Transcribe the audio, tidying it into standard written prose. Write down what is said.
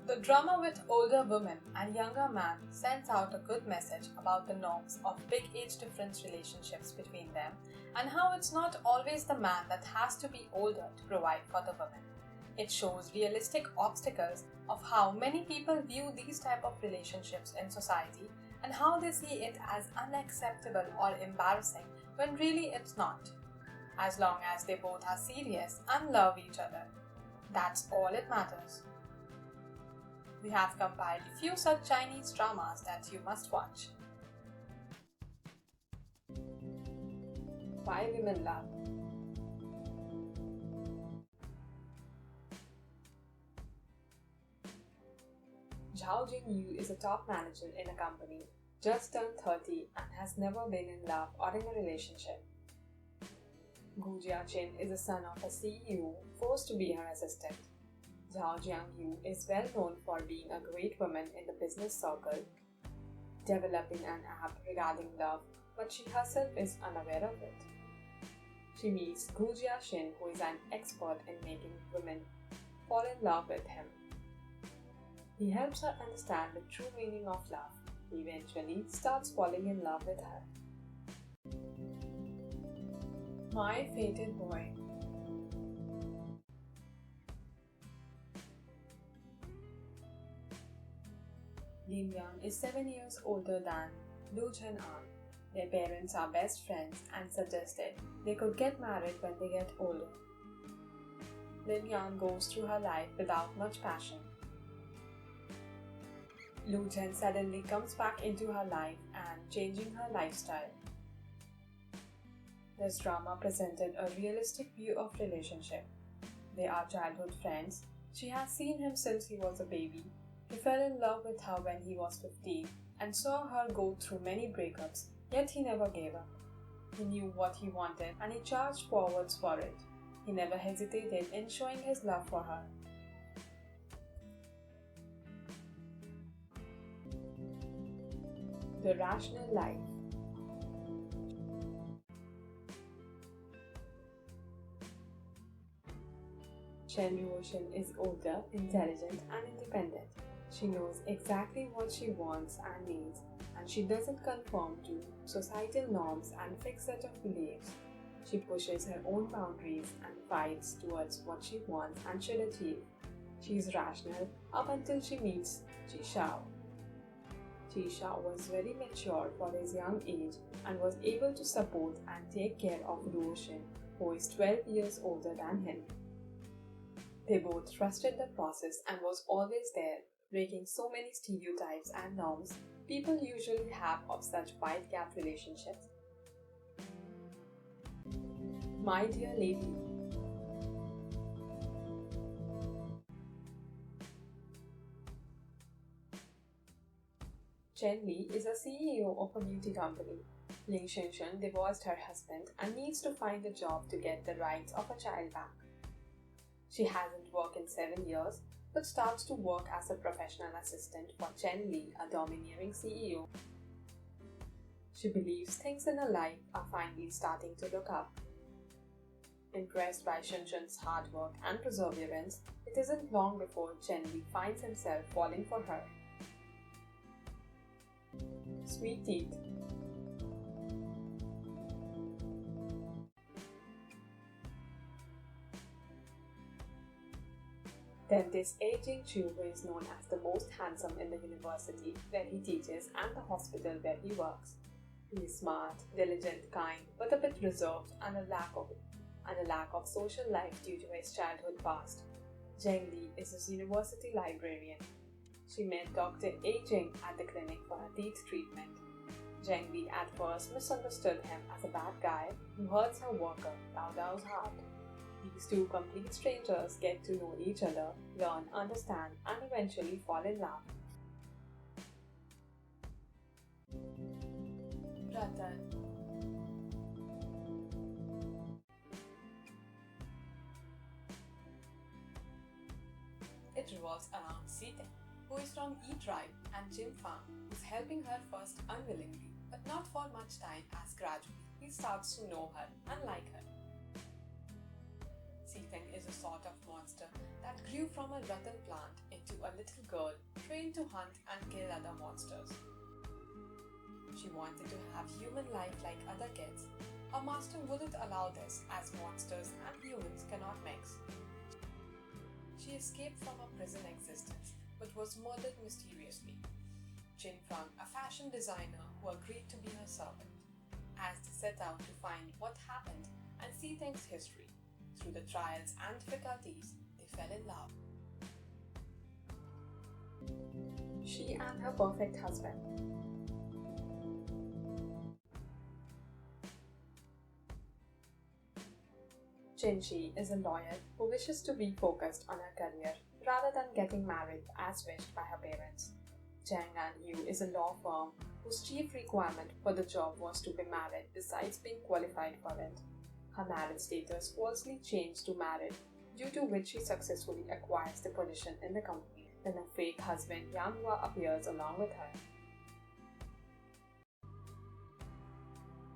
The drama with older women and younger men sends out a good message about the norms of big age difference relationships between them and how it's not always the man that has to be older to provide for the women. It shows realistic obstacles of how many people view these type of relationships in society and how they see it as unacceptable or embarrassing when really it's not. As long as they both are serious and love each other. That's all it matters. We have compiled a few such Chinese dramas that you must watch. Why Women Love. Zhao Jingyu is a top manager in a company, just turned 30 and has never been in love or in a relationship. Gu Jiaqin is the son of a CEO forced to be her assistant. Zhao Jiangyu is well known for being a great woman in the business circle, developing an app regarding love, but she herself is unaware of it. She meets Gu Jiaqin, who is an expert in making women fall in love with him. He helps her understand the true meaning of love. He eventually starts falling in love with her. My Fated Boy. Lim Yan is 7 years older than Lu Chen-an. Their parents are best friends and suggested they could get married when they get older. Lim Yan goes through her life without much passion. Lu Chen suddenly comes back into her life and changing her lifestyle. This drama presented a realistic view of relationship. They are childhood friends. She has seen him since he was a baby. He fell in love with her when he was 15 and saw her go through many breakups, yet he never gave up. He knew what he wanted and he charged forwards for it. He never hesitated in showing his love for her. The Rational Life. Chen Ruoshan is older, intelligent and independent. She knows exactly what she wants and needs, and she doesn't conform to societal norms and fixed set of beliefs. She pushes her own boundaries and fights towards what she wants and should achieve. She is rational up until she meets Ji Shao. Ji Shao was very mature for his young age and was able to support and take care of Ruoshan, who is 12 years older than him. They both trusted the process and was always there, breaking so many stereotypes and norms people usually have of such wide gap relationships. My Dear Lady. Chen Li is a CEO of a beauty company. Ling Shenshen divorced her husband and needs to find a job to get the rights of a child back. She hasn't worked in 7 years, but starts to work as a professional assistant for Chen Li, a domineering CEO. She believes things in her life are finally starting to look up. Impressed by Shenshen's hard work and perseverance, it isn't long before Chen Li finds himself falling for her. Sweet Teeth. Dentist A. Jing Chu, who is known as the most handsome in the university where he teaches and the hospital where he works. He is smart, diligent, kind, but a bit reserved and a lack of social life due to his childhood past. Zheng Li is his university librarian. She met Dr. A. Jing at the clinic for her teeth treatment. Zheng Li at first misunderstood him as a bad guy who hurts her worker, Dao Dao's heart. These two complete strangers get to know each other, learn, understand, and eventually fall in love. Ratan. It revolves around Sita, who is from E tribe, and Jim Fang, who is helping her first unwillingly, but not for much time as gradually he starts to know her and like her. Sita Peng is a sort of monster that grew from a rotten plant into a little girl trained to hunt and kill other monsters. She wanted to have human life like other kids. Her master wouldn't allow this as monsters and humans cannot mix. She escaped from a prison existence but was murdered mysteriously. Jin found a fashion designer who agreed to be her servant. As they set out to find what happened and see things history, through the trials and difficulties, they fell in love. She and her perfect husband. Jinji is a lawyer who wishes to be focused on her career rather than getting married as wished by her parents. Chang and Yu is a law firm whose chief requirement for the job was to be married besides being qualified for it. Her marriage status falsely changed to married, due to which she successfully acquires the position in the company. Then a fake husband Yang Hua appears along with her.